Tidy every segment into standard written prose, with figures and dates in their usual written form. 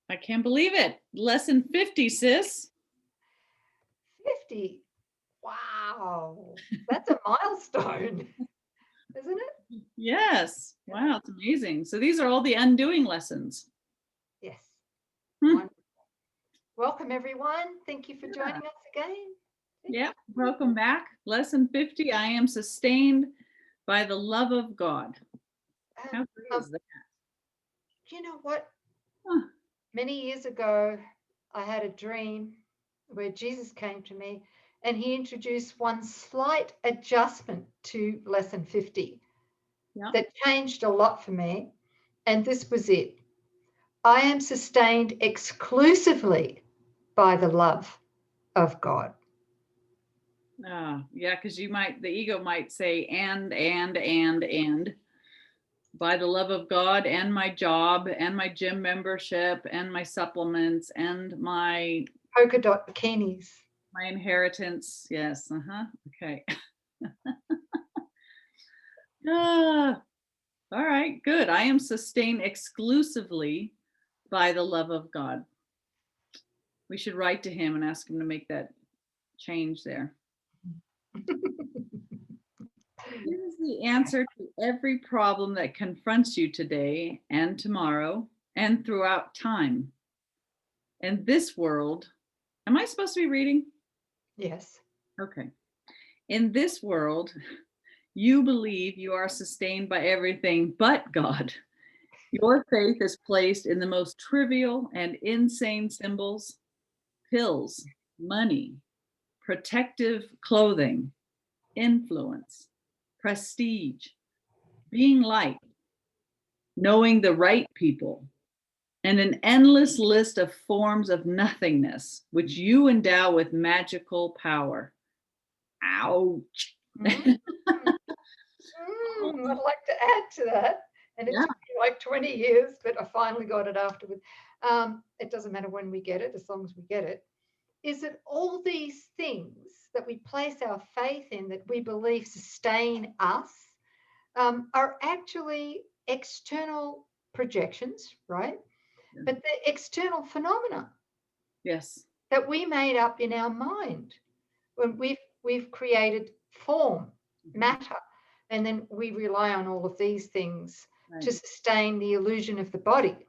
I can't believe it. Lesson 50, sis. 50. Wow. That's a milestone, isn't it? Yes. Wow, it's amazing. So these are all the undoing lessons. Yes. Hmm. Wonderful. Welcome, everyone. Thank you for joining us again. Yeah. Welcome back. Lesson 50. I am sustained by the love of God. How great is that? You know what? Huh. Many years ago, I had a dream where Jesus came to me and he introduced one slight adjustment to lesson 50 Yeah. that changed a lot for me. And this was it. I am sustained exclusively by the love of God. Yeah, because the ego might say, and by the love of God and my job and my gym membership and my supplements and my Polka dot bikinis. inheritance. Yes. Okay. All right, good. I am sustained exclusively by the love of God. We should write to him and ask him to make that change there. Here is the answer to every problem that confronts you today and tomorrow and throughout time. In this world, am I supposed to be reading? Yes. Okay. In this world, you believe you are sustained by everything but God. Your faith is placed in the most trivial and insane symbols: pills, money, protective clothing, influence, prestige, being liked, knowing the right people, and an endless list of forms of nothingness, which you endow with magical power. Ouch. I'd like to add to that. And it Yeah. took me like 20 years, but I finally got it afterwards. It doesn't matter when we get it, as long as we get it. Is that all these things that we place our faith in, that we believe sustain us, are actually external projections, right? Yeah. But they're external phenomena Yes. that we made up in our mind when we've created form, matter, and then we rely on all of these things to Right. sustain the illusion of the body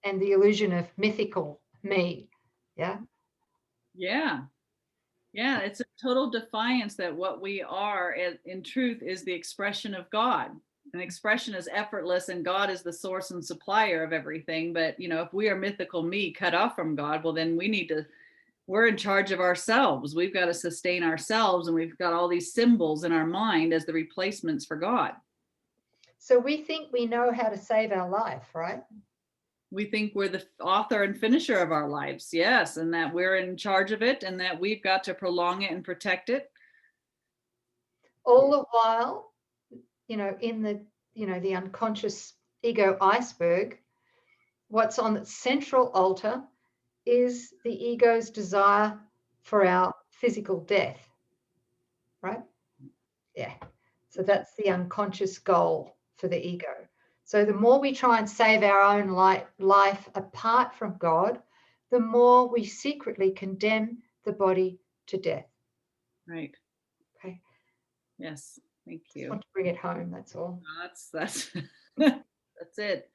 and the illusion of mythical me. Yeah. Yeah. Yeah. It's a total defiance that what we are in truth is the expression of God. An expression is effortless and God is the source and supplier of everything. But, if we are mythical me cut off from God, well, then we're in charge of ourselves. We've got to sustain ourselves, and we've got all these symbols in our mind as the replacements for God. So we think we know how to save our life, right? We think we're the author and finisher of our lives, yes, and that we're in charge of it and that we've got to prolong it and protect it. All the while, in the unconscious ego iceberg, what's on the central altar is the ego's desire for our physical death, right? Yeah. So that's the unconscious goal for the ego. So the more we try and save our own life apart from God, the more we secretly condemn the body to death. Right. Okay. Yes. Thank Just you. want to bring it home. That's all. That's that's it.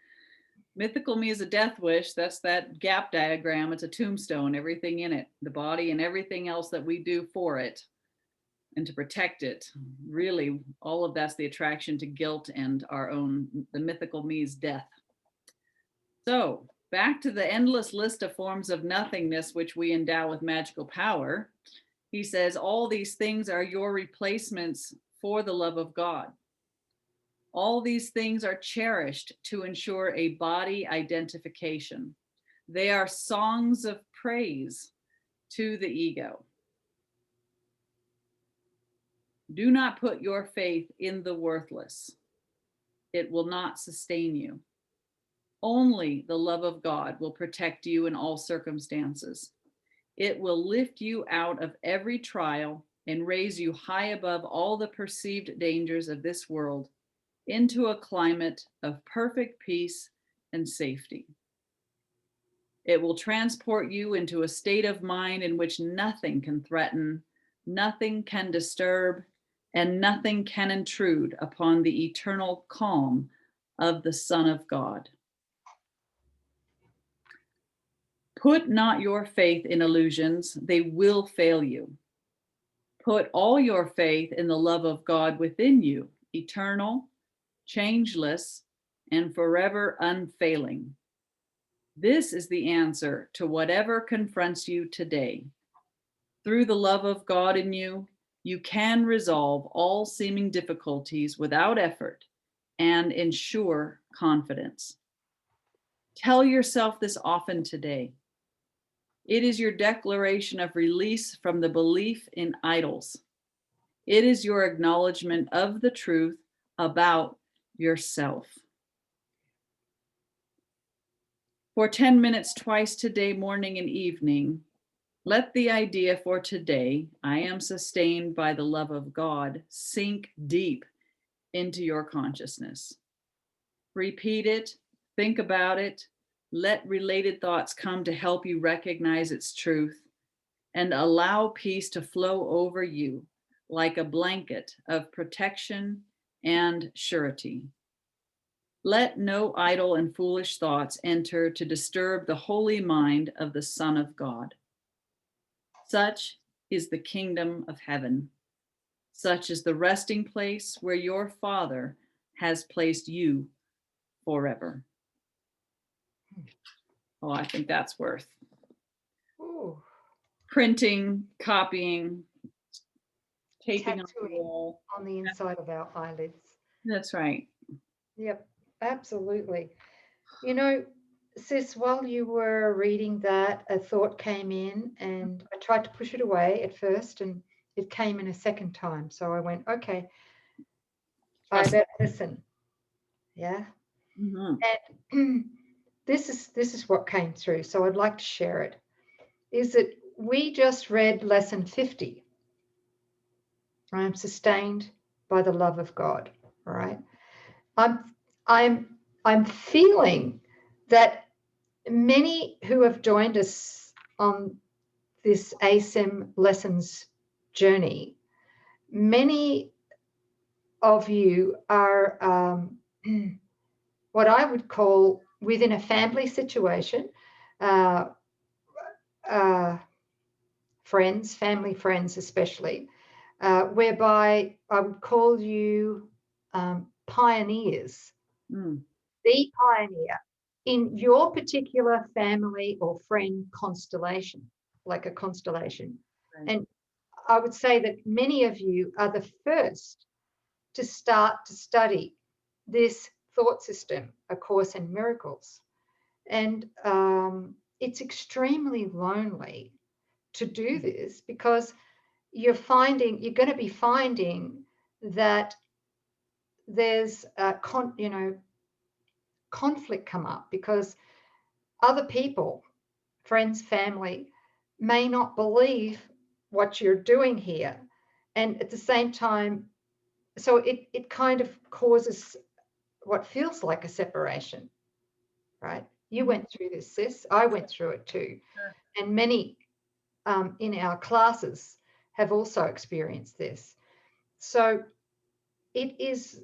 Mythical me is a death wish. That's that gap diagram. It's a tombstone, everything in it, the body and everything else that we do for it and to protect it. Really, all of that's the attraction to guilt and the mythical me's death. So back to the endless list of forms of nothingness which we endow with magical power. He says, all these things are your replacements for the love of God. All these things are cherished to ensure a body identification. They are songs of praise to the ego. Do not put your faith in the worthless. It will not sustain you. Only the love of God will protect you in all circumstances. It will lift you out of every trial and raise you high above all the perceived dangers of this world into a climate of perfect peace and safety. It will transport you into a state of mind in which nothing can threaten, nothing can disturb, and nothing can intrude upon the eternal calm of the Son of God. Put not your faith in illusions, they will fail you. Put all your faith in the love of God within you, eternal, changeless, and forever unfailing. This is the answer to whatever confronts you today. Through the love of God in you, you can resolve all seeming difficulties without effort and ensure confidence. Tell yourself this often today. It is your declaration of release from the belief in idols. It is your acknowledgement of the truth about yourself. For 10 minutes twice today, morning and evening, let the idea for today, I am sustained by the love of God, sink deep into your consciousness. Repeat it, think about it, let related thoughts come to help you recognize its truth, and allow peace to flow over you like a blanket of protection and surety. Let no idle and foolish thoughts enter to disturb the holy mind of the Son of God. Such is the kingdom of heaven. Such is the resting place where your Father has placed you forever. Oh, I think that's worth Ooh, printing, copying, taping on the tattooing wall. on the inside of our eyelids. That's right. Yep, absolutely. You know, sis, while you were reading that, a thought came in and I tried to push it away at first and it came in a second time. So I went, okay, I Trust. better listen. Yeah. Mhm. And this is what came through. So I'd like to share it. Is that we just read lesson 50. I am sustained by the love of God. All right. I'm I'm feeling that many who have joined us on this ACIM lessons journey, many of you are what I would call within a family situation, uh, uh, friends, family friends especially, whereby I would call you pioneers, Mm. the pioneer in your particular family or friend constellation, like a constellation. Right. And I would say that many of you are the first to start to study this thought system, A Course in Miracles. And it's extremely lonely to do this because you're going to be finding that there's conflict come up because other people, friends, family, may not believe what you're doing here. And at the same time, so it kind of causes what feels like a separation, right? You went through this, sis. I went through it too. Sure. And many in our classes have also experienced this. So it is,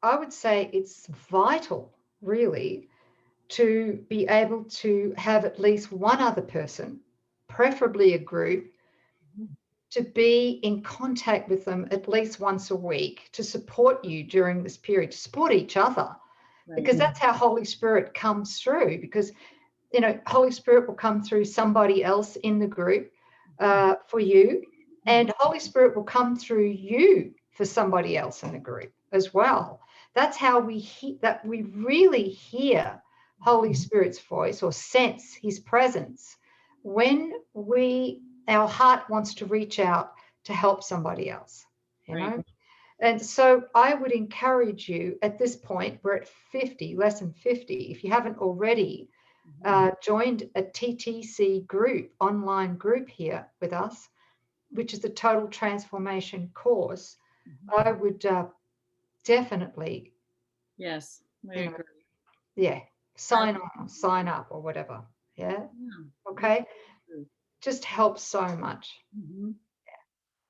I would say it's vital, really, to be able to have at least one other person, preferably a group, to be in contact with them at least once a week to support you during this period, to support each other, Right. because that's how Holy Spirit comes through. Because, Holy Spirit will come through somebody else in the group for you, and Holy Spirit will come through you for somebody else in the group as well. That's how we really hear Holy Spirit's voice or sense his presence when our heart wants to reach out to help somebody else, Right. And so I would encourage you at this point, we're at 50, lesson 50. If you haven't already joined a TTC group, online group here with us, which is the Total Transformation course, I would definitely, Yes, I agree. yeah, sign on, sign up or whatever. Yeah. Yeah. Okay. True. Just helps so much. Mhm.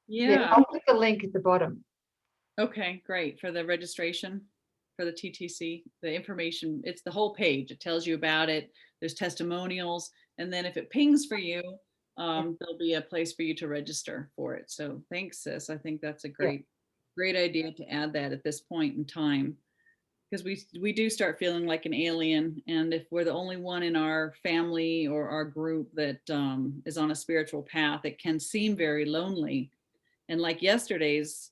Yeah. Yeah. I'll put the link at the bottom. Okay, great. For the registration for the TTC, the information, it's the whole page. It tells you about it. There's testimonials. And then if it pings for you, there'll be a place for you to register for it. So thanks, sis. I think that's a Yeah. great idea to add that at this point in time. Because we do start feeling like an alien. And if we're the only one in our family or our group that is on a spiritual path, it can seem very lonely. And like yesterday's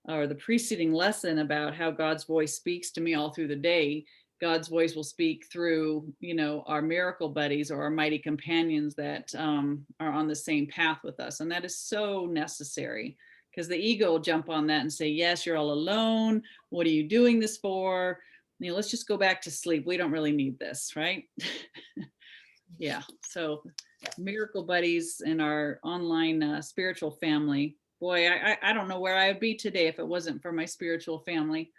or the preceding lesson about how God's voice speaks to me all through the day, God's voice will speak through, our miracle buddies or our mighty companions that are on the same path with us. And that is so necessary, because the ego will jump on that and say, yes, you're all alone. What are you doing this for? Let's just go back to sleep. We don't really need this, right? Yeah. So miracle buddies in our online spiritual family. Boy, I don't know where I would be today if it wasn't for my spiritual family.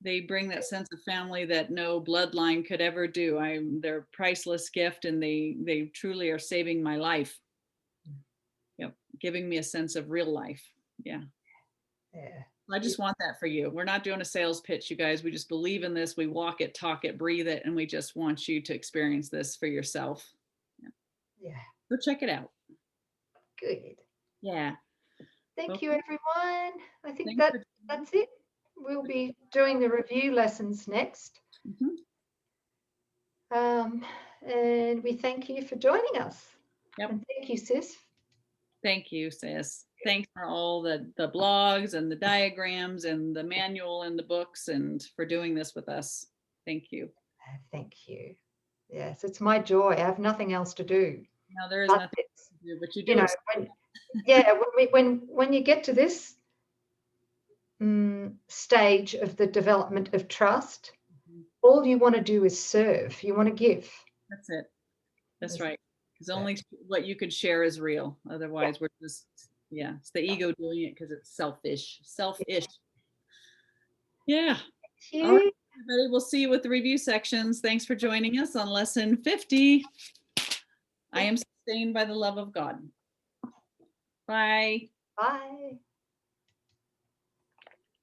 They bring that sense of family that no bloodline could ever do. They're a priceless gift, and they truly are saving my life. Yep, giving me a sense of real life. Yeah. Yeah. I just want that for you. We're not doing a sales pitch, you guys. We just believe in this. We walk it, talk it, breathe it, and we just want you to experience this for yourself. Yeah. Go check it out. Good. Yeah. Thank you, Okay. everyone. I think Thanks for- that's it. We'll be doing the review lessons next. Mhm. And we thank you for joining us. Yep. And thank you, sis. Thank you, sis. Thanks for all the blogs and the diagrams and the manual and the books, and for doing this with us. Thank you. Thank you. Yes, it's my joy. I have nothing else to do. No, there is nothing to do, but you do. When you get to this stage of the development of trust, all you want to do is serve. You want to give. That's it. That's right. Because only what you could share is real. Otherwise, we're just, it's the ego doing it because it's selfish. Yeah. Thank you. All right, everybody. We'll see you with the review sections. Thanks for joining us on lesson 50. I am sustained by the love of God. Bye. Bye.